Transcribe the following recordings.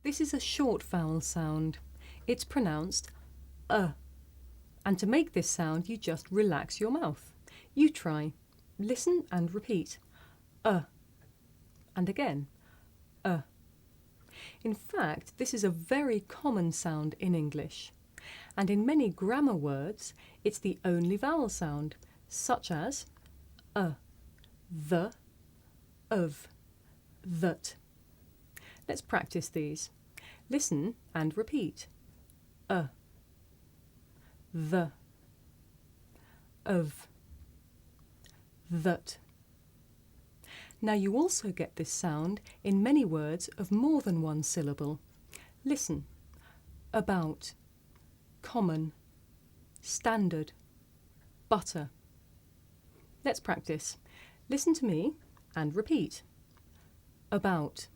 This is a short vowel sound. It's pronounced and to make this sound you just relax your mouth. You try. Listen and repeat. And again. In fact, this is a very common sound in English, and in many grammar words it's the only vowel sound, such as the, of, that. Let's practice these. Listen and repeat. The, of, that. Now you also get this sound in many words of more than one syllable. Listen. About, common, standard, butter. Let's practice. Listen to me and repeat. About,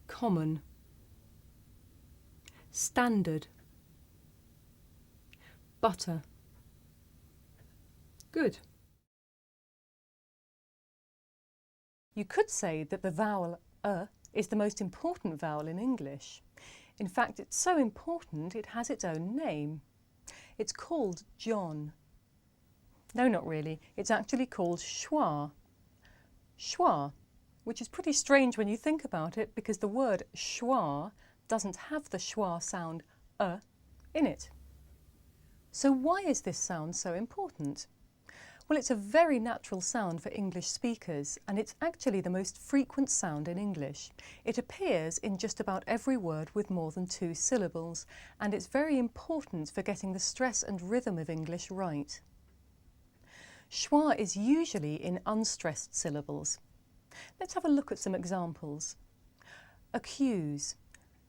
common, standard, butter. Good. You could say that the vowel is the most important vowel in English. In fact, it's so important it has its own name. It's called John. No, not really. It's actually called schwa. Schwa, which is pretty strange when you think about it because the word schwa doesn't have the schwa sound in it. So why is this sound so important? Well, it's a very natural sound for English speakers, and it's actually the most frequent sound in English. It appears in just about every word with more than 2 syllables, and it's very important for getting the stress and rhythm of English right. Schwa is usually in unstressed syllables. Let's have a look at some examples. Accuse,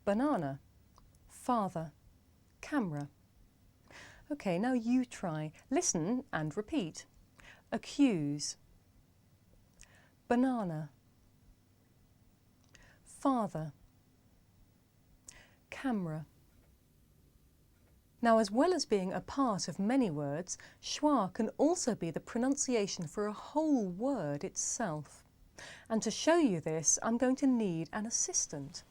banana, father, camera. Okay, now you try. Listen and repeat. Accuse, banana, father, camera. Now, as well as being a part of many words, schwa can also be the pronunciation for a whole word itself. And to show you this, I'm going to need an assistant.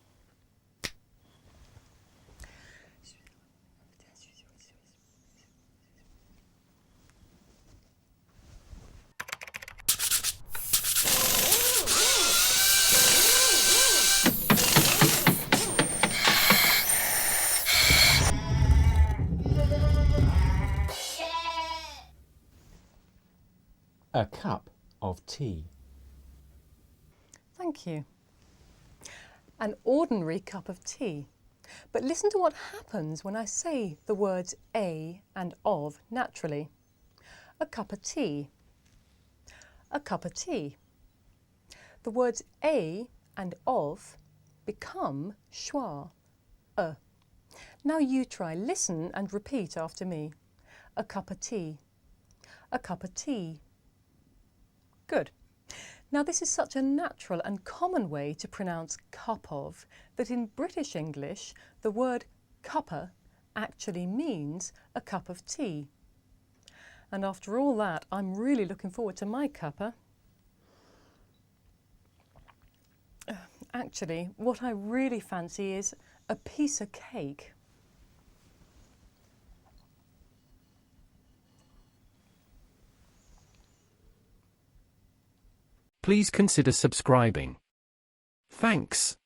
A cup of tea. Thank you. An ordinary cup of tea. But listen to what happens when I say the words a and of naturally. A cup of tea. A cup of tea. The words a and of become schwa, Now you try. Listen and repeat after me. A cup of tea. A cup of tea. Good. Now this is such a natural and common way to pronounce cup of that in British English the word cuppa actually means a cup of tea. And after all that, I'm really looking forward to my cuppa. Actually, what I really fancy is a piece of cake. Please consider subscribing. Thanks.